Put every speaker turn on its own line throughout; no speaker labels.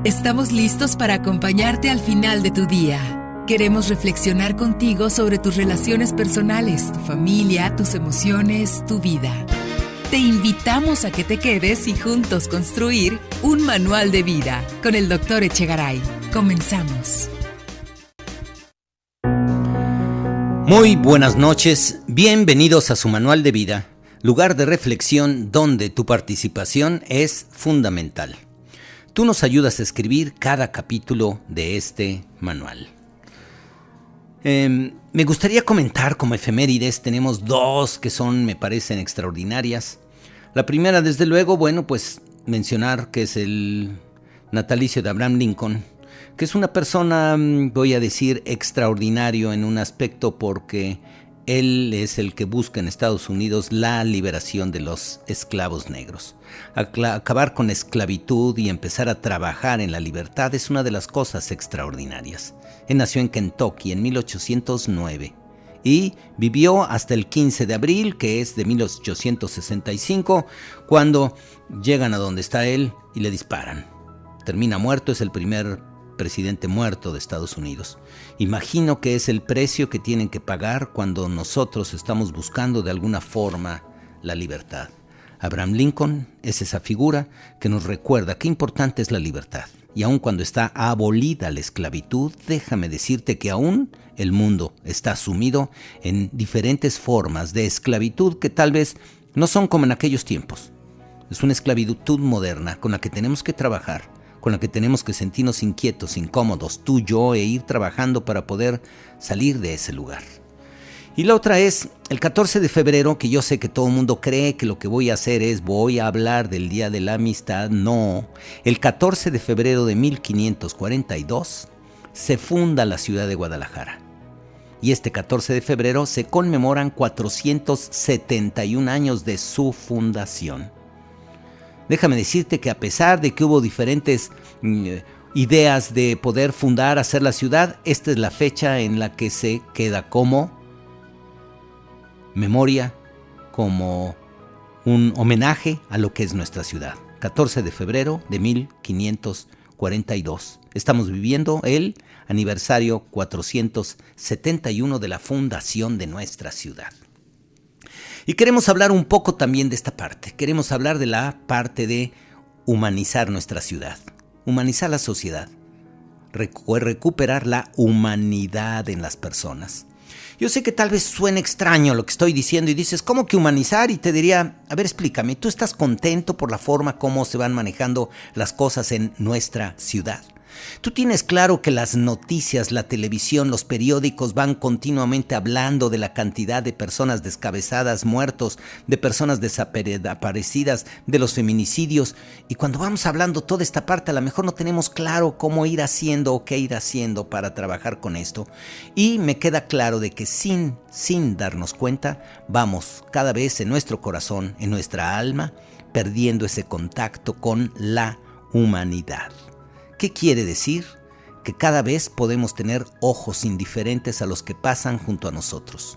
Estamos listos para acompañarte al final de tu día. Queremos reflexionar contigo sobre tus relaciones personales, tu familia, tus emociones, tu vida. Te invitamos a que te quedes y juntos construir un manual de vida con el Dr. Echegaray. Comenzamos.
Muy buenas noches, bienvenidos a su manual de vida, lugar de reflexión donde tu participación es fundamental. Tú nos ayudas a escribir cada capítulo de este manual. Me gustaría comentar como efemérides, tenemos dos que me parecen extraordinarias. La primera, desde luego, pues mencionar que es el natalicio de Abraham Lincoln, que es una persona, voy a decir, extraordinario en un aspecto porque él es el que busca en Estados Unidos la liberación de los esclavos negros. Acabar con la esclavitud y empezar a trabajar en la libertad es una de las cosas extraordinarias. Él nació en Kentucky en 1809 y vivió hasta el 15 de abril, que es de 1865, cuando llegan a donde está él y le disparan. Termina muerto, es el primer presidente muerto de Estados Unidos. Imagino que es el precio que tienen que pagar cuando nosotros estamos buscando de alguna forma la libertad. Abraham Lincoln es esa figura que nos recuerda qué importante es la libertad. Y aun cuando está abolida la esclavitud, déjame decirte que aún el mundo está sumido en diferentes formas de esclavitud que tal vez no son como en aquellos tiempos. Es una esclavitud moderna con la que tenemos que trabajar, con la que tenemos que sentirnos inquietos, incómodos, tú, yo, e ir trabajando para poder salir de ese lugar. Y la otra es el 14 de febrero, que yo sé que todo el mundo cree que lo que voy a hacer es voy a hablar del Día de la Amistad. No, el 14 de febrero de 1542 se funda la ciudad de Guadalajara. Y este 14 de febrero se conmemoran 471 años de su fundación. Déjame decirte que a pesar de que hubo diferentes ideas de poder fundar, hacer la ciudad, esta es la fecha en la que se queda como memoria, como un homenaje a lo que es nuestra ciudad. 14 de febrero de 1542. Estamos viviendo el aniversario 471 de la fundación de nuestra ciudad. Y queremos hablar un poco también de esta parte. Queremos hablar de la parte de humanizar nuestra ciudad, humanizar la sociedad, recuperar la humanidad en las personas. Yo sé que tal vez suene extraño lo que estoy diciendo y dices, ¿cómo que humanizar? Y te diría, a ver, explícame, ¿tú estás contento por la forma como se van manejando las cosas en nuestra ciudad? Tú tienes claro que las noticias, la televisión, los periódicos van continuamente hablando de la cantidad de personas descabezadas, muertos, de personas desaparecidas, de los feminicidios. Y cuando vamos hablando toda esta parte, a lo mejor no tenemos claro cómo ir haciendo o qué ir haciendo para trabajar con esto. Y me queda claro de que sin darnos cuenta, vamos cada vez en nuestro corazón, en nuestra alma, perdiendo ese contacto con la humanidad. ¿Qué quiere decir? Que cada vez podemos tener ojos indiferentes a los que pasan junto a nosotros.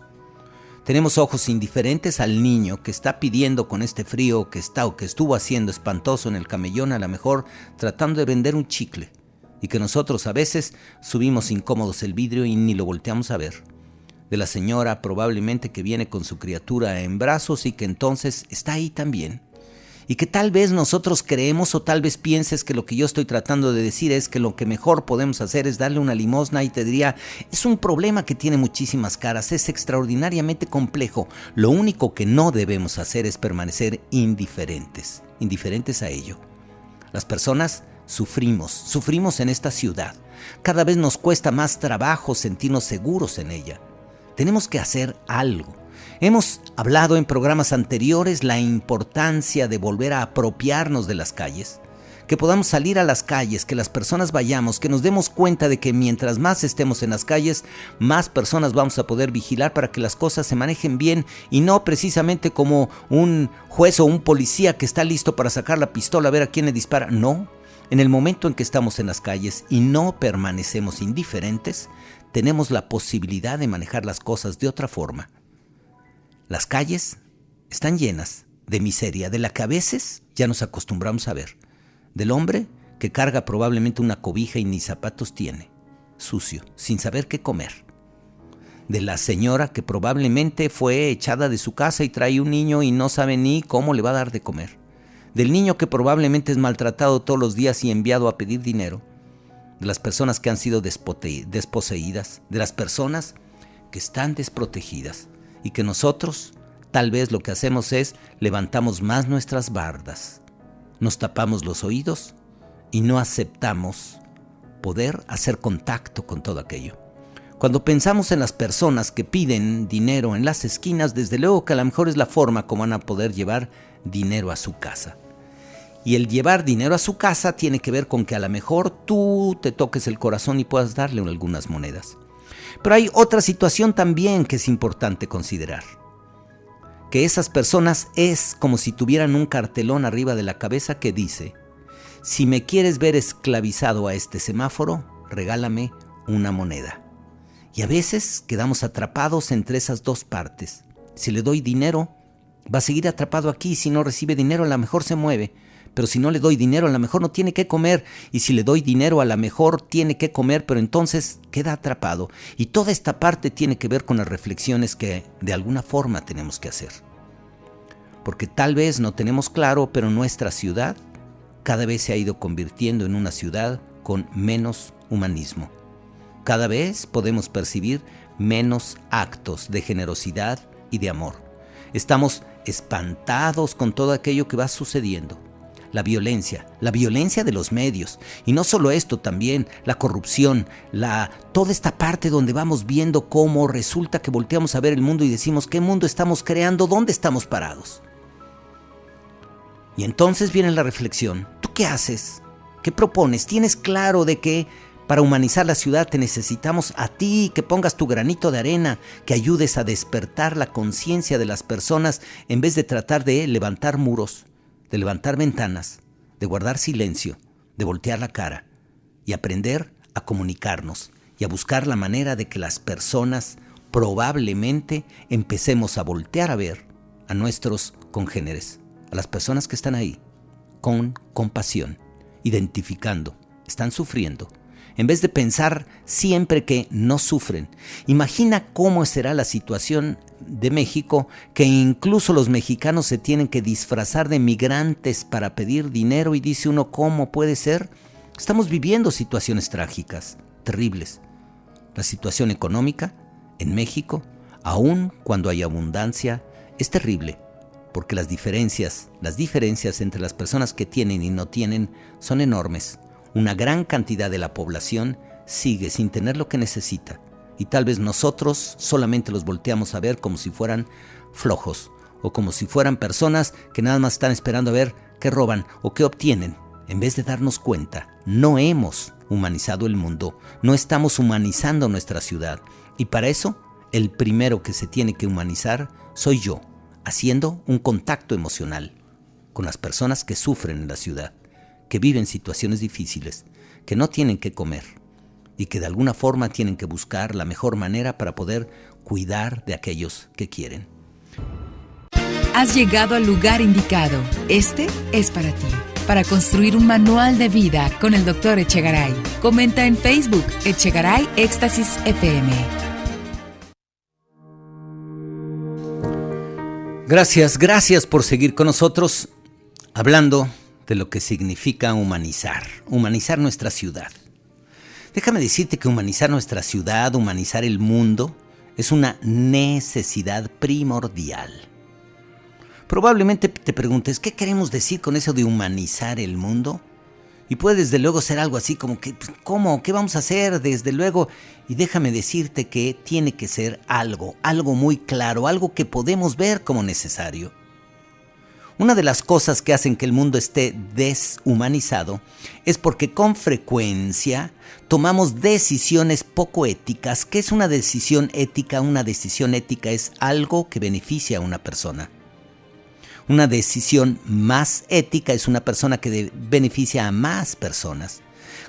Tenemos ojos indiferentes al niño que está pidiendo con este frío que está o que estuvo haciendo espantoso en el camellón, a lo mejor tratando de vender un chicle, y que nosotros a veces subimos incómodos el vidrio y ni lo volteamos a ver. De la señora probablemente que viene con su criatura en brazos y que entonces está ahí también. Y que tal vez nosotros creemos o tal vez pienses que lo que yo estoy tratando de decir es que lo que mejor podemos hacer es darle una limosna, y te diría, es un problema que tiene muchísimas caras, es extraordinariamente complejo. Lo único que no debemos hacer es permanecer indiferentes a ello. Las personas sufrimos en esta ciudad. Cada vez nos cuesta más trabajo sentirnos seguros en ella. Tenemos que hacer algo. Hemos hablado en programas anteriores la importancia de volver a apropiarnos de las calles, que podamos salir a las calles, que las personas vayamos, que nos demos cuenta de que mientras más estemos en las calles, más personas vamos a poder vigilar para que las cosas se manejen bien y no precisamente como un juez o un policía que está listo para sacar la pistola a ver a quién le dispara. No, en el momento en que estamos en las calles y no permanecemos indiferentes, tenemos la posibilidad de manejar las cosas de otra forma. Las calles están llenas de miseria, de la que a veces ya nos acostumbramos a ver. Del hombre que carga probablemente una cobija y ni zapatos tiene, sucio, sin saber qué comer. De la señora que probablemente fue echada de su casa y trae un niño y no sabe ni cómo le va a dar de comer. Del niño que probablemente es maltratado todos los días y enviado a pedir dinero. De las personas que han sido desposeídas, de las personas que están desprotegidas y que nosotros tal vez lo que hacemos es levantamos más nuestras bardas, nos tapamos los oídos y no aceptamos poder hacer contacto con todo aquello. Cuando pensamos en las personas que piden dinero en las esquinas, desde luego que a lo mejor es la forma como van a poder llevar dinero a su casa. Y el llevar dinero a su casa tiene que ver con que a lo mejor tú te toques el corazón y puedas darle algunas monedas. Pero hay otra situación también que es importante considerar. Que esas personas es como si tuvieran un cartelón arriba de la cabeza que dice: si me quieres ver esclavizado a este semáforo, regálame una moneda. Y a veces quedamos atrapados entre esas dos partes. Si le doy dinero, va a seguir atrapado aquí. Si no recibe dinero, a lo mejor se mueve. Pero si no le doy dinero, a lo mejor no tiene que comer. Y si le doy dinero, a lo mejor tiene que comer, pero entonces queda atrapado. Y toda esta parte tiene que ver con las reflexiones que de alguna forma tenemos que hacer. Porque tal vez no tenemos claro, pero nuestra ciudad cada vez se ha ido convirtiendo en una ciudad con menos humanismo. Cada vez podemos percibir menos actos de generosidad y de amor. Estamos espantados con todo aquello que va sucediendo. La violencia de los medios. Y no solo esto, también la corrupción, toda esta parte donde vamos viendo cómo resulta que volteamos a ver el mundo y decimos: ¿qué mundo estamos creando? ¿Dónde estamos parados? Y entonces viene la reflexión. ¿Tú qué haces? ¿Qué propones? ¿Tienes claro de que para humanizar la ciudad te necesitamos a ti, que pongas tu granito de arena, que ayudes a despertar la conciencia de las personas en vez de tratar de levantar muros, de levantar ventanas, de guardar silencio, de voltear la cara y aprender a comunicarnos y a buscar la manera de que las personas probablemente empecemos a voltear a ver a nuestros congéneres, a las personas que están ahí, con compasión, identificando, están sufriendo, en vez de pensar siempre que no sufren. Imagina cómo será la situación de México, que incluso los mexicanos se tienen que disfrazar de migrantes para pedir dinero, y dice uno: ¿cómo puede ser? Estamos viviendo situaciones trágicas, terribles. La situación económica en México, aun cuando hay abundancia, es terrible, porque las diferencias entre las personas que tienen y no tienen son enormes. Una gran cantidad de la población sigue sin tener lo que necesita, y tal vez nosotros solamente los volteamos a ver como si fueran flojos, o como si fueran personas que nada más están esperando a ver qué roban o qué obtienen, en vez de darnos cuenta. No hemos humanizado el mundo, no estamos humanizando nuestra ciudad, y para eso el primero que se tiene que humanizar soy yo, haciendo un contacto emocional con las personas que sufren en la ciudad, que viven situaciones difíciles, que no tienen que comer y que de alguna forma tienen que buscar la mejor manera para poder cuidar de aquellos que quieren.
Has llegado al lugar indicado. Este es para ti. Para construir un manual de vida con el Dr. Echegaray. Comenta en Facebook Echegaray Éxtasis FM.
Gracias por seguir con nosotros hablando de lo que significa humanizar nuestra ciudad. Déjame decirte que humanizar nuestra ciudad, humanizar el mundo, es una necesidad primordial. Probablemente te preguntes, ¿qué queremos decir con eso de humanizar el mundo? Y puede desde luego ser algo así como que, ¿cómo? ¿Qué vamos a hacer? Desde luego. Y déjame decirte que tiene que ser algo muy claro, algo que podemos ver como necesario. Una de las cosas que hacen que el mundo esté deshumanizado es porque con frecuencia tomamos decisiones poco éticas. ¿Qué es una decisión ética? Una decisión ética es algo que beneficia a una persona. Una decisión más ética es una persona que beneficia a más personas.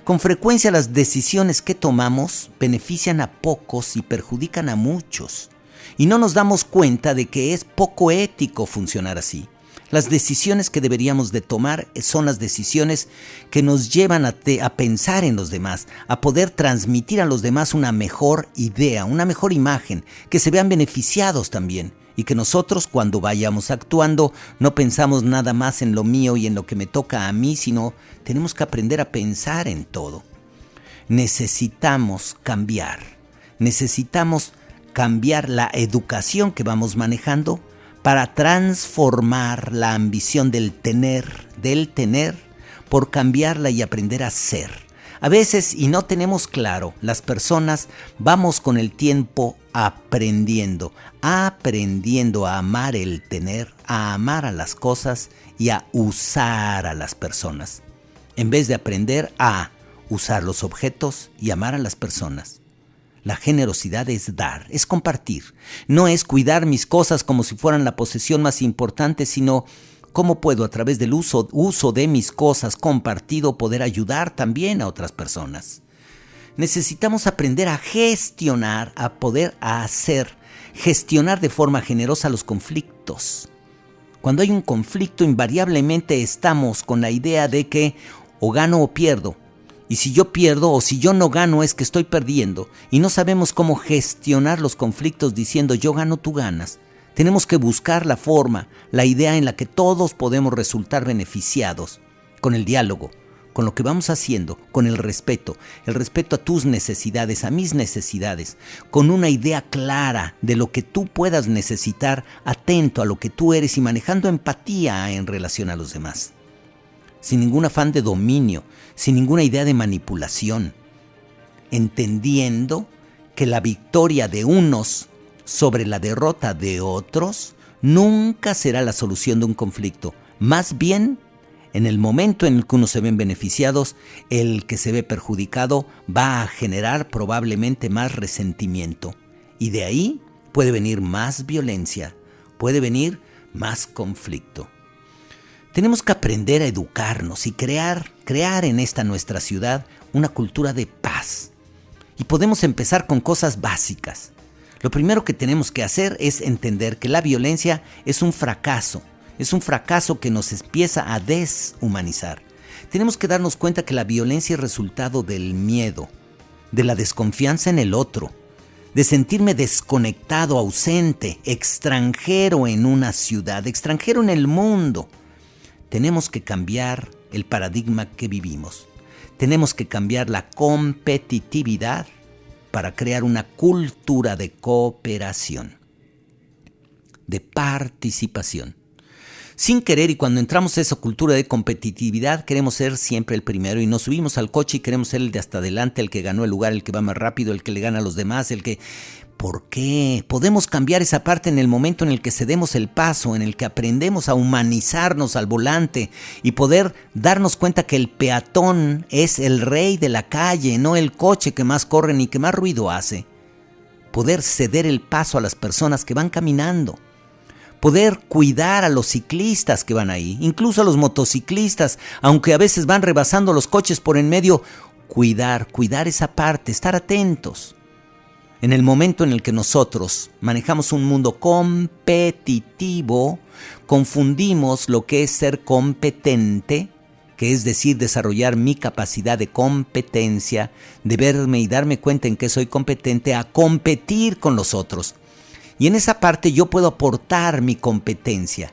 Con frecuencia las decisiones que tomamos benefician a pocos y perjudican a muchos. Y no nos damos cuenta de que es poco ético funcionar así. Las decisiones que deberíamos de tomar son las decisiones que nos llevan a pensar en los demás, a poder transmitir a los demás una mejor idea, una mejor imagen, que se vean beneficiados también. Y que nosotros cuando vayamos actuando no pensamos nada más en lo mío y en lo que me toca a mí, sino tenemos que aprender a pensar en todo. Necesitamos cambiar la educación que vamos manejando para transformar la ambición del tener, por cambiarla y aprender a ser. A veces, y no tenemos claro, las personas vamos con el tiempo aprendiendo a amar el tener, a amar a las cosas y a usar a las personas, en vez de aprender a usar los objetos y amar a las personas. La generosidad es dar, es compartir. No es cuidar mis cosas como si fueran la posesión más importante, sino cómo puedo a través del uso de mis cosas compartido poder ayudar también a otras personas. Necesitamos aprender a gestionar, gestionar de forma generosa los conflictos. Cuando hay un conflicto, invariablemente estamos con la idea de que o gano o pierdo. Y si yo pierdo o si yo no gano es que estoy perdiendo. Y no sabemos cómo gestionar los conflictos diciendo yo gano, tú ganas. Tenemos que buscar la forma, la idea en la que todos podemos resultar beneficiados con el diálogo, con lo que vamos haciendo, con el respeto a tus necesidades, a mis necesidades, con una idea clara de lo que tú puedas necesitar, atento a lo que tú eres y manejando empatía en relación a los demás. Sin ningún afán de dominio, sin ninguna idea de manipulación, entendiendo que la victoria de unos sobre la derrota de otros nunca será la solución de un conflicto. Más bien, en el momento en el que unos se ven beneficiados, el que se ve perjudicado va a generar probablemente más resentimiento. Y de ahí puede venir más violencia, puede venir más conflicto. Tenemos que aprender a educarnos y crear en esta nuestra ciudad una cultura de paz. Y podemos empezar con cosas básicas. Lo primero que tenemos que hacer es entender que la violencia es un fracaso que nos empieza a deshumanizar. Tenemos que darnos cuenta que la violencia es resultado del miedo, de la desconfianza en el otro, de sentirme desconectado, ausente, extranjero en una ciudad, extranjero en el mundo. Tenemos que cambiar el paradigma que vivimos. Tenemos que cambiar la competitividad para crear una cultura de cooperación, de participación. Sin querer, y cuando entramos a esa cultura de competitividad, queremos ser siempre el primero y nos subimos al coche y queremos ser el de hasta adelante, el que ganó el lugar, el que va más rápido, el que le gana a los demás, ¿Por qué? Podemos cambiar esa parte en el momento en el que cedemos el paso, en el que aprendemos a humanizarnos al volante y poder darnos cuenta que el peatón es el rey de la calle, no el coche que más corre ni que más ruido hace. Poder ceder el paso a las personas que van caminando. Poder cuidar a los ciclistas que van ahí, incluso a los motociclistas, aunque a veces van rebasando los coches por en medio. Cuidar esa parte, estar atentos. En el momento en el que nosotros manejamos un mundo competitivo, confundimos lo que es ser competente, que es decir, desarrollar mi capacidad de competencia, de verme y darme cuenta en que soy competente, a competir con los otros. Y en esa parte yo puedo aportar mi competencia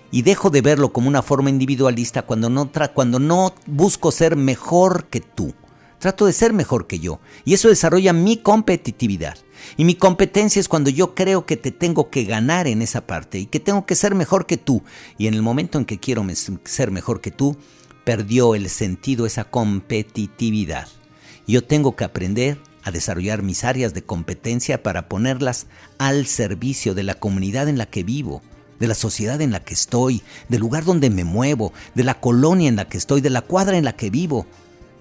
y dejo de verlo como una forma individualista cuando no busco ser mejor que tú. Trato de ser mejor que yo y eso desarrolla mi competitividad. Y mi competencia es cuando yo creo que te tengo que ganar en esa parte y que tengo que ser mejor que tú. Y en el momento en que quiero ser mejor que tú, perdió el sentido esa competitividad. Yo tengo que aprender a desarrollar mis áreas de competencia para ponerlas al servicio de la comunidad en la que vivo, de la sociedad en la que estoy, del lugar donde me muevo, de la colonia en la que estoy, de la cuadra en la que vivo.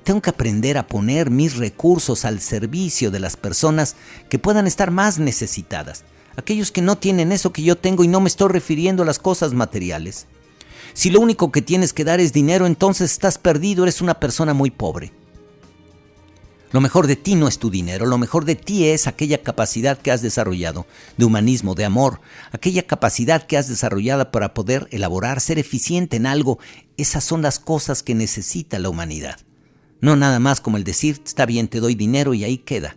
Tengo que aprender a poner mis recursos al servicio de las personas que puedan estar más necesitadas. Aquellos que no tienen eso que yo tengo, y no me estoy refiriendo a las cosas materiales. Si lo único que tienes que dar es dinero, entonces estás perdido, eres una persona muy pobre. Lo mejor de ti no es tu dinero, lo mejor de ti es aquella capacidad que has desarrollado de humanismo, de amor, aquella capacidad que has desarrollado para poder elaborar, ser eficiente en algo. Esas son las cosas que necesita la humanidad. No nada más como el decir, está bien, te doy dinero y ahí queda.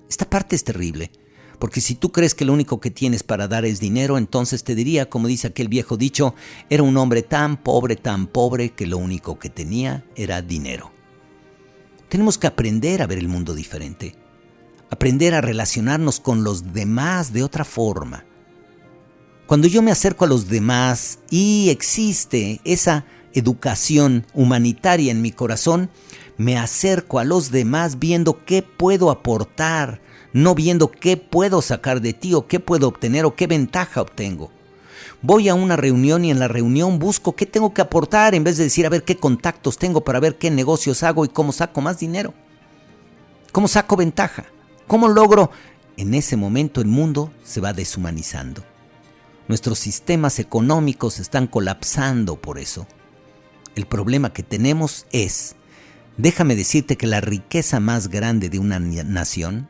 Esta parte es terrible, porque si tú crees que lo único que tienes para dar es dinero, entonces te diría, como dice aquel viejo dicho, era un hombre tan pobre, que lo único que tenía era dinero. Tenemos que aprender a ver el mundo diferente, aprender a relacionarnos con los demás de otra forma. Cuando yo me acerco a los demás y existe esa educación humanitaria en mi corazón, me acerco a los demás viendo qué puedo aportar, no viendo qué puedo sacar de ti o qué puedo obtener o qué ventaja obtengo. Voy a una reunión y en la reunión busco qué tengo que aportar en vez de decir a ver qué contactos tengo para ver qué negocios hago y cómo saco más dinero. ¿Cómo saco ventaja? ¿Cómo logro? En ese momento el mundo se va deshumanizando. Nuestros sistemas económicos están colapsando por eso. El problema que tenemos es, déjame decirte que la riqueza más grande de una nación,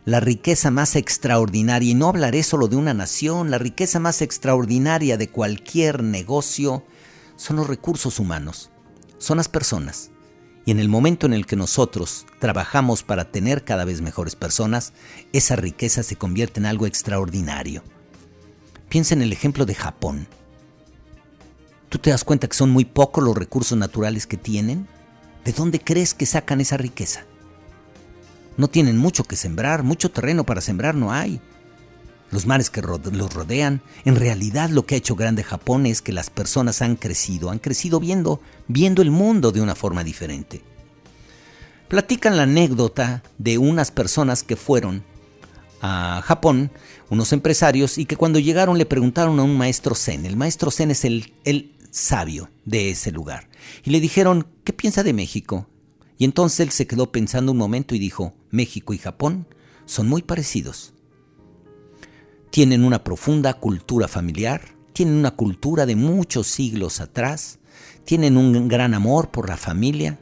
la riqueza más extraordinaria, y no hablaré solo de una nación, la riqueza más extraordinaria de cualquier negocio son los recursos humanos, son las personas. Y en el momento en el que nosotros trabajamos para tener cada vez mejores personas, esa riqueza se convierte en algo extraordinario. Piensa en el ejemplo de Japón. ¿Tú te das cuenta que son muy pocos los recursos naturales que tienen? ¿De dónde crees que sacan esa riqueza? No tienen mucho que sembrar, mucho terreno para sembrar no hay. Los mares que los rodean, en realidad lo que ha hecho grande Japón es que las personas han crecido viendo el mundo de una forma diferente. Platican la anécdota de unas personas que fueron a Japón, unos empresarios, y que cuando llegaron le preguntaron a un maestro zen. El maestro zen es el sabio de ese lugar. Y le dijeron, ¿qué piensa de México? Y entonces él se quedó pensando un momento y dijo, México y Japón son muy parecidos. Tienen una profunda cultura familiar, tienen una cultura de muchos siglos atrás, tienen un gran amor por la familia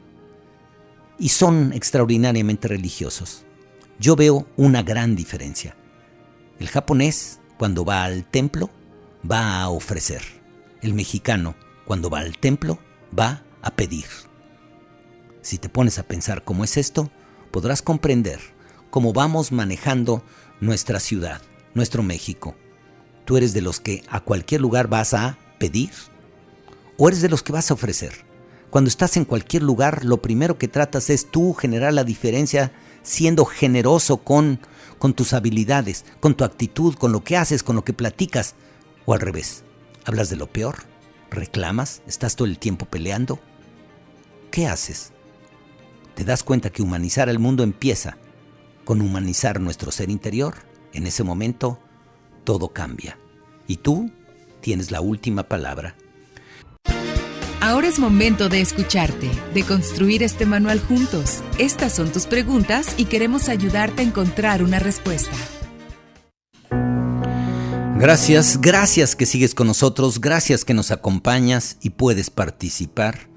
y son extraordinariamente religiosos. Yo veo una gran diferencia. El japonés, cuando va al templo, va a ofrecer. El mexicano, cuando va al templo, va a pedir. Si te pones a pensar cómo es esto, podrás comprender cómo vamos manejando nuestra ciudad, nuestro México. ¿Tú eres de los que a cualquier lugar vas a pedir? ¿O eres de los que vas a ofrecer? Cuando estás en cualquier lugar, lo primero que tratas es tú generar la diferencia siendo generoso con tus habilidades, con tu actitud, con lo que haces, con lo que platicas. O al revés, hablas de lo peor, reclamas, estás todo el tiempo peleando. ¿Qué haces? ¿Te das cuenta que humanizar al mundo empieza con humanizar nuestro ser interior? En ese momento, todo cambia. Y tú tienes la última palabra.
Ahora es momento de escucharte, de construir este manual juntos. Estas son tus preguntas y queremos ayudarte a encontrar una respuesta.
Gracias que sigues con nosotros, gracias que nos acompañas y puedes participar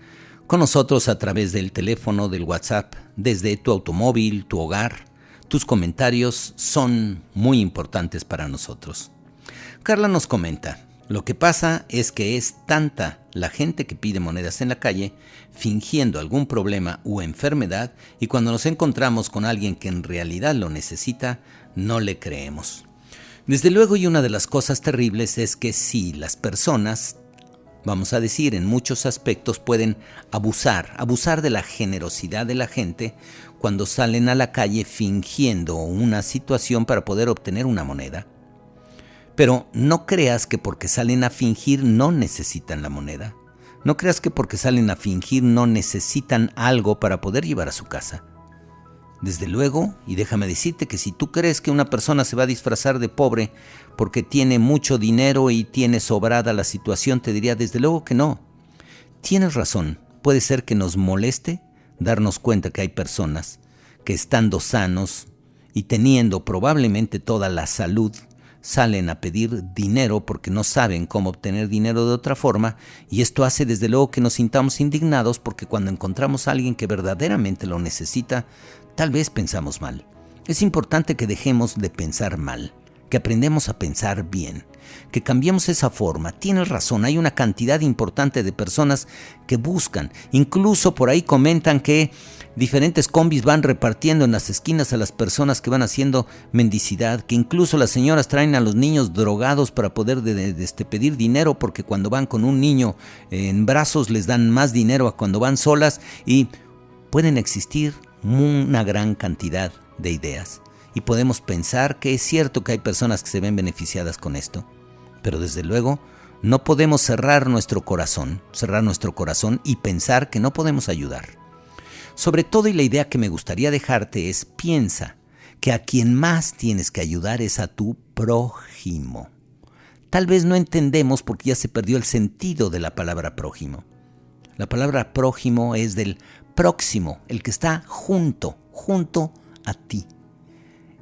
con nosotros a través del teléfono, del WhatsApp, desde tu automóvil, tu hogar. Tus comentarios son muy importantes para nosotros. Carla nos comenta, lo que pasa es que es tanta la gente que pide monedas en la calle, fingiendo algún problema o enfermedad, y cuando nos encontramos con alguien que en realidad lo necesita, no le creemos. Desde luego, y una de las cosas terribles es que sí, las personas, vamos a decir, en muchos aspectos pueden abusar de la generosidad de la gente cuando salen a la calle fingiendo una situación para poder obtener una moneda. Pero no creas que porque salen a fingir no necesitan la moneda. No creas que porque salen a fingir no necesitan algo para poder llevar a su casa. Desde luego, y déjame decirte que si tú crees que una persona se va a disfrazar de pobre porque tiene mucho dinero y tiene sobrada la situación, te diría desde luego que no. Tienes razón, puede ser que nos moleste darnos cuenta que hay personas que estando sanos y teniendo probablemente toda la salud salen a pedir dinero porque no saben cómo obtener dinero de otra forma, y esto hace desde luego que nos sintamos indignados porque cuando encontramos a alguien que verdaderamente lo necesita, tal vez pensamos mal. Es importante que dejemos de pensar mal, que aprendamos a pensar bien, que cambiemos esa forma. Tienes razón, hay una cantidad importante de personas que buscan, incluso por ahí comentan que diferentes combis van repartiendo en las esquinas a las personas que van haciendo mendicidad, que incluso las señoras traen a los niños drogados para poder pedir dinero, porque cuando van con un niño en brazos les dan más dinero a cuando van solas, y pueden existir una gran cantidad de ideas. Y podemos pensar que es cierto que hay personas que se ven beneficiadas con esto, pero desde luego no podemos cerrar nuestro corazón y pensar que no podemos ayudar. Sobre todo, y la idea que me gustaría dejarte es: piensa que a quien más tienes que ayudar es a tu prójimo. Tal vez no entendemos porque ya se perdió el sentido de la palabra prójimo. La palabra prójimo es del próximo, el que está junto a ti.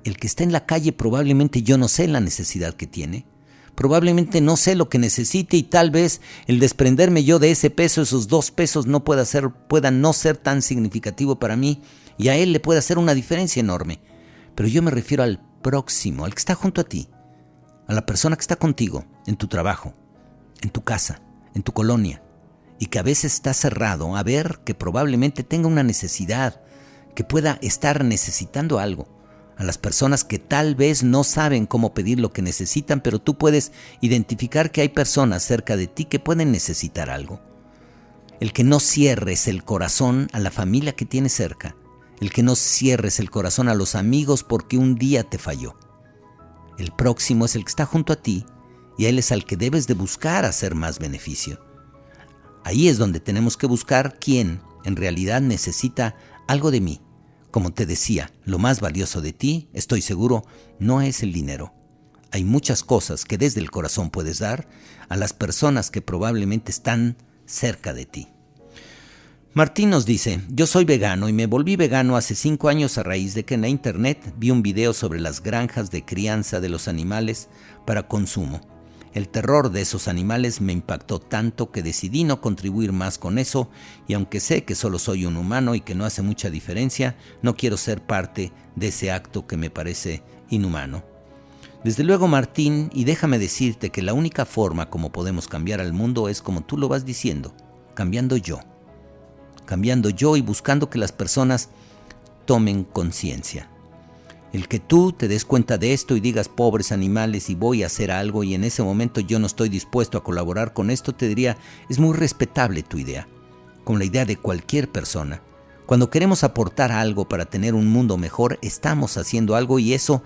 El que está en la calle, probablemente yo no sé la necesidad que tiene, probablemente no sé lo que necesite, y tal vez el desprenderme yo de ese peso, esos 2 pesos, pueda no ser tan significativo para mí, y a él le puede hacer una diferencia enorme. Pero yo me refiero al próximo, al que está junto a ti, a la persona que está contigo, en tu trabajo, en tu casa, en tu colonia, y que a veces está cerrado a ver que probablemente tenga una necesidad, que pueda estar necesitando algo. A las personas que tal vez no saben cómo pedir lo que necesitan, pero tú puedes identificar que hay personas cerca de ti que pueden necesitar algo. El que no cierres el corazón a la familia que tienes cerca. El que no cierres el corazón a los amigos porque un día te falló. El próximo es el que está junto a ti, y a él es al que debes de buscar hacer más beneficio. Ahí es donde tenemos que buscar quién en realidad necesita algo de mí. Como te decía, lo más valioso de ti, estoy seguro, no es el dinero. Hay muchas cosas que desde el corazón puedes dar a las personas que probablemente están cerca de ti. Martín nos dice: yo soy vegano y me volví vegano hace 5 años a raíz de que en la internet vi un video sobre las granjas de crianza de los animales para consumo. El terror de esos animales me impactó tanto que decidí no contribuir más con eso, y aunque sé que solo soy un humano y que no hace mucha diferencia, no quiero ser parte de ese acto que me parece inhumano. Desde luego, Martín, y déjame decirte que la única forma como podemos cambiar al mundo es como tú lo vas diciendo, cambiando yo y buscando que las personas tomen conciencia. El que tú te des cuenta de esto y digas: pobres animales, y voy a hacer algo, y en ese momento yo no estoy dispuesto a colaborar con esto, te diría, es muy respetable tu idea, como la idea de cualquier persona. Cuando queremos aportar algo para tener un mundo mejor, estamos haciendo algo, y eso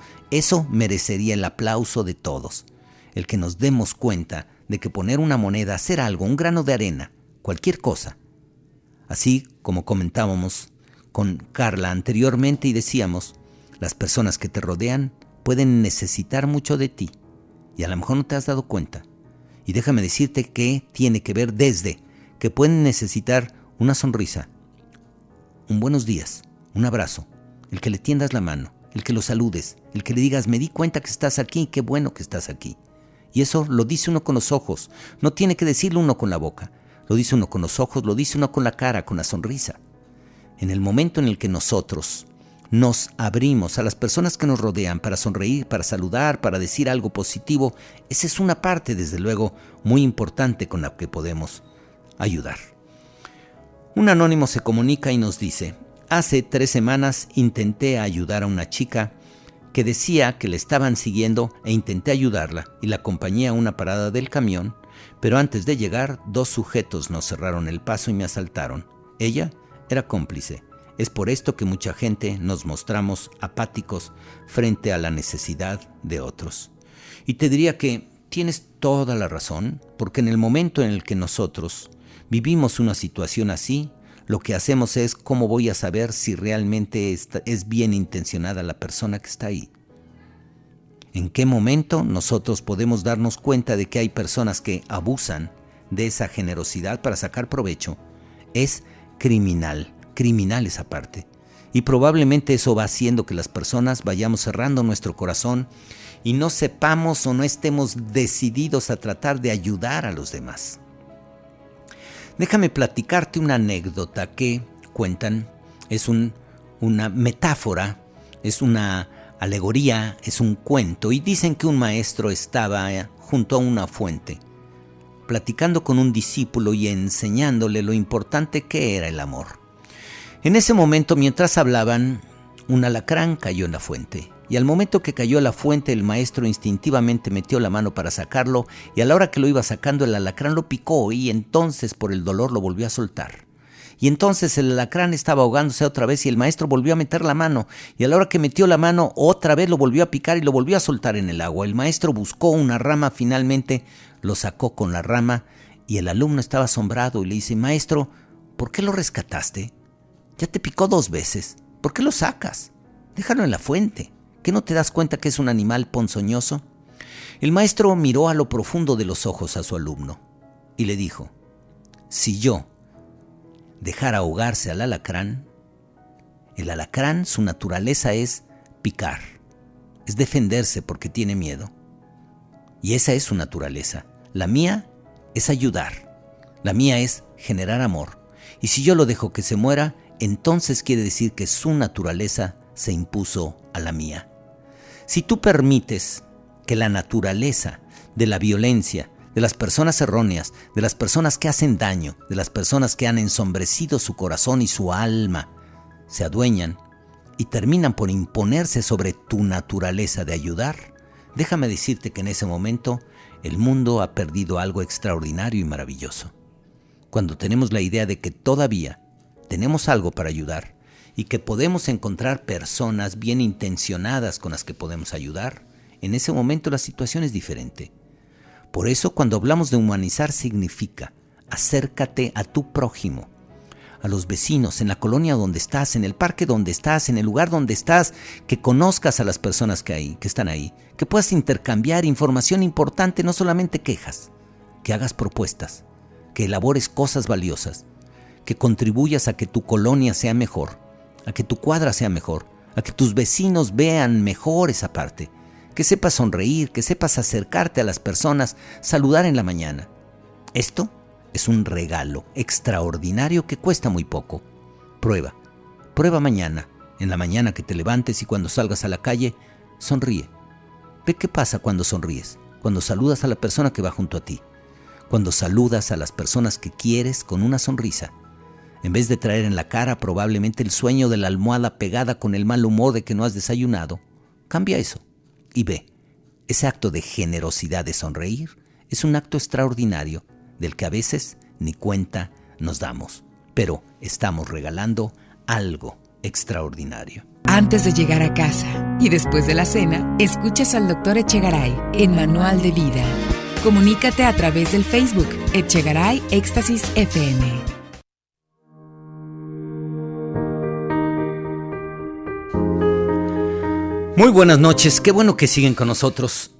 merecería el aplauso de todos. El que nos demos cuenta de que poner una moneda, hacer algo, un grano de arena, cualquier cosa. Así como comentábamos con Carla anteriormente y decíamos: las personas que te rodean pueden necesitar mucho de ti, y a lo mejor no te has dado cuenta. Y déjame decirte que tiene que ver desde que pueden necesitar una sonrisa, un buenos días, un abrazo, el que le tiendas la mano, el que lo saludes, el que le digas: me di cuenta que estás aquí, qué bueno que estás aquí. Y eso lo dice uno con los ojos, no tiene que decirlo uno con la boca, lo dice uno con los ojos, lo dice uno con la cara, con la sonrisa. En el momento en el que nosotros nos abrimos a las personas que nos rodean para sonreír, para saludar, para decir algo positivo, esa es una parte, desde luego, muy importante con la que podemos ayudar. Un anónimo se comunica y nos dice: hace 3 semanas intenté ayudar a una chica que decía que le estaban siguiendo, e intenté ayudarla y la acompañé a una parada del camión, pero antes de llegar 2 sujetos nos cerraron el paso y me asaltaron. Ella era cómplice. Es por esto que mucha gente nos mostramos apáticos frente a la necesidad de otros. Y te diría que tienes toda la razón, porque en el momento en el que nosotros vivimos una situación así, lo que hacemos es: ¿cómo voy a saber si realmente es bien intencionada la persona que está ahí? ¿En qué momento nosotros podemos darnos cuenta de que hay personas que abusan de esa generosidad para sacar provecho? Es criminal esa parte. Y probablemente eso va haciendo que las personas vayamos cerrando nuestro corazón y no sepamos o no estemos decididos a tratar de ayudar a los demás. Déjame platicarte una anécdota que cuentan. Es una metáfora, es una alegoría, es un cuento. Y dicen que un maestro estaba junto a una fuente, platicando con un discípulo y enseñándole lo importante que era el amor. En ese momento, mientras hablaban, un alacrán cayó en la fuente. Y al momento que cayó a la fuente, el maestro instintivamente metió la mano para sacarlo, y a la hora que lo iba sacando, el alacrán lo picó y entonces por el dolor lo volvió a soltar. Y entonces el alacrán estaba ahogándose otra vez y el maestro volvió a meter la mano, y a la hora que metió la mano otra vez lo volvió a picar y lo volvió a soltar en el agua. El maestro buscó una rama, finalmente lo sacó con la rama, y el alumno estaba asombrado y le dice: maestro, ¿por qué lo rescataste? Ya te picó 2 veces, ¿por qué lo sacas? Déjalo en la fuente. ¿Qué no te das cuenta que es un animal ponzoñoso? El maestro miró a lo profundo de los ojos a su alumno y le dijo: si yo dejara ahogarse al alacrán, el alacrán, su naturaleza es picar, es defenderse porque tiene miedo. Y esa es su naturaleza. La mía es ayudar, la mía es generar amor. Y si yo lo dejo que se muera, entonces quiere decir que su naturaleza se impuso a la mía. Si tú permites que la naturaleza de la violencia, de las personas erróneas, de las personas que hacen daño, de las personas que han ensombrecido su corazón y su alma, se adueñan y terminan por imponerse sobre tu naturaleza de ayudar, déjame decirte que en ese momento el mundo ha perdido algo extraordinario y maravilloso. Cuando tenemos la idea de que todavía tenemos algo para ayudar y que podemos encontrar personas bien intencionadas con las que podemos ayudar, en ese momento la situación es diferente. Por eso, cuando hablamos de humanizar, significa acércate a tu prójimo, a los vecinos, en la colonia donde estás, en el parque donde estás, en el lugar donde estás, que conozcas a las personas que están ahí, que puedas intercambiar información importante, no solamente quejas, que hagas propuestas, que elabores cosas valiosas, que contribuyas a que tu colonia sea mejor, a que tu cuadra sea mejor, a que tus vecinos vean mejor esa parte, que sepas sonreír, que sepas acercarte a las personas, saludar en la mañana. Esto es un regalo extraordinario que cuesta muy poco. Prueba mañana, en la mañana que te levantes y cuando salgas a la calle, sonríe. Ve qué pasa cuando sonríes, cuando saludas a la persona que va junto a ti, cuando saludas a las personas que quieres con una sonrisa. En vez de traer en la cara probablemente el sueño de la almohada pegada con el mal humor de que no has desayunado, cambia eso y ve. Ese acto de generosidad de sonreír es un acto extraordinario del que a veces ni cuenta nos damos, pero estamos regalando algo extraordinario.
Antes de llegar a casa y después de la cena, escuchas al Dr. Echegaray en Manual de Vida. Comunícate a través del Facebook Echegaray Éxtasis FM.
Muy buenas noches, qué bueno que siguen con nosotros.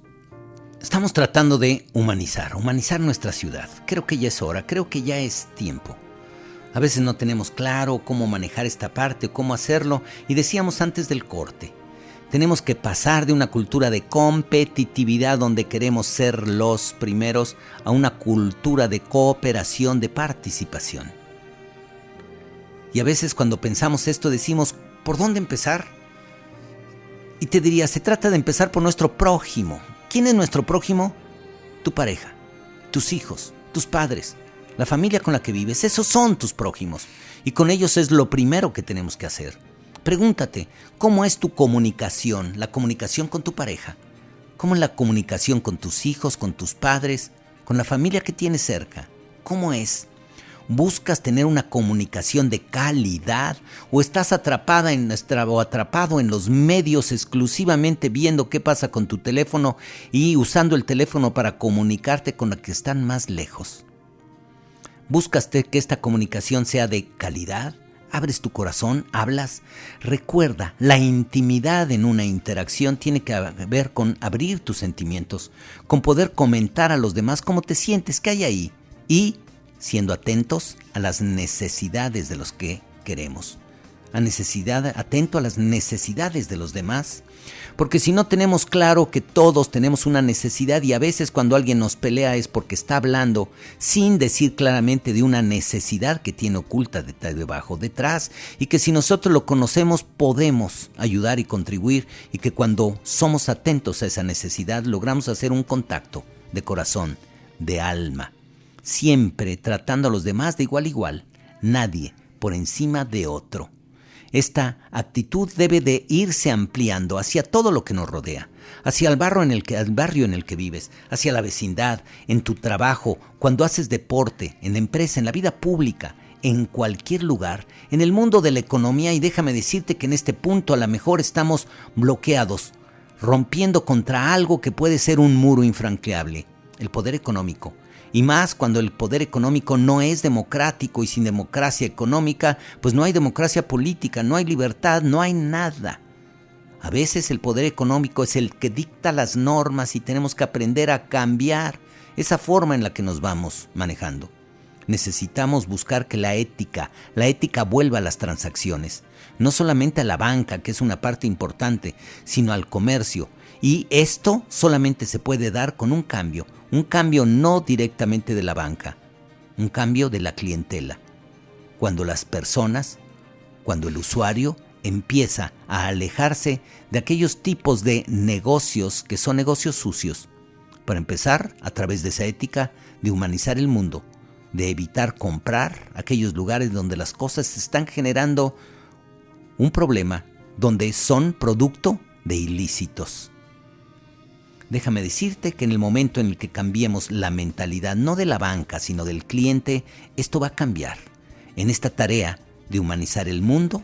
Estamos tratando de humanizar nuestra ciudad. Creo que ya es hora, creo que ya es tiempo. A veces no tenemos claro cómo manejar esta parte, cómo hacerlo, y decíamos antes del corte, tenemos que pasar de una cultura de competitividad donde queremos ser los primeros a una cultura de cooperación, de participación. Y a veces cuando pensamos esto decimos, ¿por dónde empezar? Y te diría, se trata de empezar por nuestro prójimo. ¿Quién es nuestro prójimo? Tu pareja, tus hijos, tus padres, la familia con la que vives. Esos son tus prójimos. Y con ellos es lo primero que tenemos que hacer. Pregúntate, ¿cómo es tu comunicación? La comunicación con tu pareja. ¿Cómo es la comunicación con tus hijos, con tus padres, con la familia que tienes cerca? ¿Cómo es? ¿Buscas tener una comunicación de calidad o estás atrapado en los medios exclusivamente viendo qué pasa con tu teléfono y usando el teléfono para comunicarte con los que están más lejos? ¿Buscas que esta comunicación sea de calidad? ¿Abres tu corazón? ¿Hablas? Recuerda, la intimidad en una interacción tiene que ver con abrir tus sentimientos, con poder comentar a los demás cómo te sientes, qué hay ahí y siendo atentos a las necesidades de los que queremos. atento a las necesidades de los demás. Porque si no tenemos claro que todos tenemos una necesidad, y a veces cuando alguien nos pelea es porque está hablando sin decir claramente de una necesidad que tiene oculta detrás, y que si nosotros lo conocemos podemos ayudar y contribuir, y que cuando somos atentos a esa necesidad logramos hacer un contacto de corazón, de alma, siempre tratando a los demás de igual a igual, nadie por encima de otro. Esta actitud debe de irse ampliando hacia todo lo que nos rodea, hacia el barrio en el que vives, hacia la vecindad, en tu trabajo, cuando haces deporte, en la empresa, en la vida pública, en cualquier lugar, en el mundo de la economía. Y déjame decirte que en este punto a lo mejor estamos bloqueados, rompiendo contra algo que puede ser un muro infranqueable, el poder económico. Y más cuando el poder económico no es democrático, y sin democracia económica, pues no hay democracia política, no hay libertad, no hay nada. A veces el poder económico es el que dicta las normas y tenemos que aprender a cambiar esa forma en la que nos vamos manejando. Necesitamos buscar que la ética vuelva a las transacciones, no solamente a la banca, que es una parte importante, sino al comercio. Y esto solamente se puede dar con un cambio no directamente de la banca, un cambio de la clientela. Cuando las personas, cuando el usuario empieza a alejarse de aquellos tipos de negocios que son negocios sucios. Para empezar, a través de esa ética de humanizar el mundo, de evitar comprar aquellos lugares donde las cosas se están generando un problema, donde son producto de ilícitos. Déjame decirte que en el momento en el que cambiemos la mentalidad, no de la banca, sino del cliente, esto va a cambiar. En esta tarea de humanizar el mundo,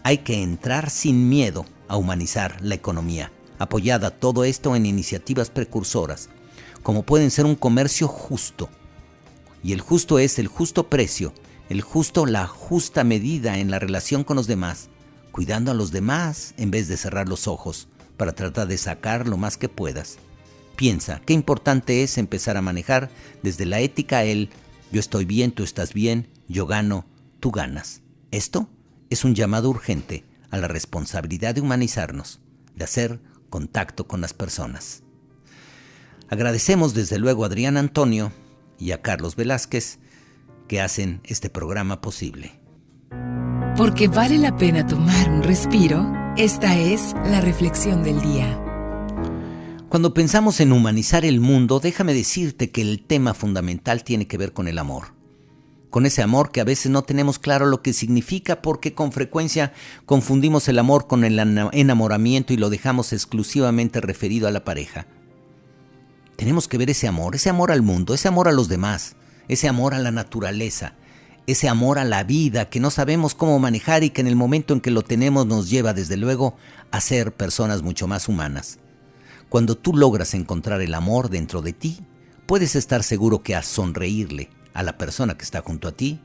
hay que entrar sin miedo a humanizar la economía, apoyada todo esto en iniciativas precursoras, como pueden ser un comercio justo. Y el justo es el justo precio, la justa medida en la relación con los demás, cuidando a los demás en vez de cerrar los ojos para tratar de sacar lo más que puedas. Piensa, qué importante es empezar a manejar desde la ética yo estoy bien, tú estás bien, yo gano, tú ganas. Esto es un llamado urgente a la responsabilidad de humanizarnos, de hacer contacto con las personas. Agradecemos desde luego a Adrián Antonio y a Carlos Velázquez que hacen este programa posible.
Porque vale la pena tomar un respiro, esta es la reflexión del día.
Cuando pensamos en humanizar el mundo, déjame decirte que el tema fundamental tiene que ver con el amor. Con ese amor que a veces no tenemos claro lo que significa, porque con frecuencia confundimos el amor con el enamoramiento y lo dejamos exclusivamente referido a la pareja. Tenemos que ver ese amor al mundo, ese amor a los demás, ese amor a la naturaleza, ese amor a la vida que no sabemos cómo manejar y que en el momento en que lo tenemos nos lleva desde luego a ser personas mucho más humanas. Cuando tú logras encontrar el amor dentro de ti, puedes estar seguro que a sonreírle a la persona que está junto a ti,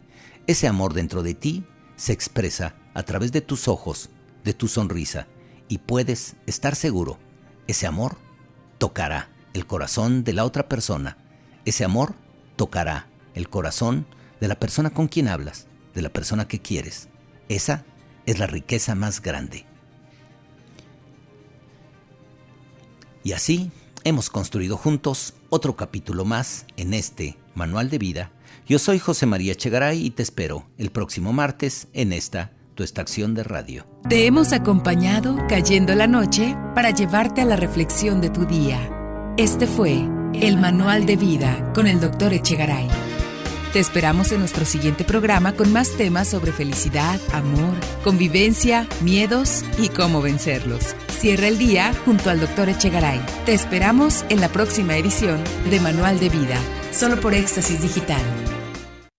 ese amor dentro de ti se expresa a través de tus ojos, de tu sonrisa, y puedes estar seguro, ese amor tocará el corazón de la otra persona, ese amor tocará el corazón de la persona con quien hablas, de la persona que quieres. Esa es la riqueza más grande. Y así hemos construido juntos otro capítulo más en este Manual de Vida. Yo soy José María Echegaray y te espero el próximo martes en esta, tu estación de radio.
Te hemos acompañado cayendo la noche para llevarte a la reflexión de tu día. Este fue el Manual de Vida con el Dr. Echegaray. Te esperamos en nuestro siguiente programa con más temas sobre felicidad, amor, convivencia, miedos y cómo vencerlos. Cierra el día junto al Dr. Echegaray. Te esperamos en la próxima edición de Manual de Vida, solo por Éxtasis Digital.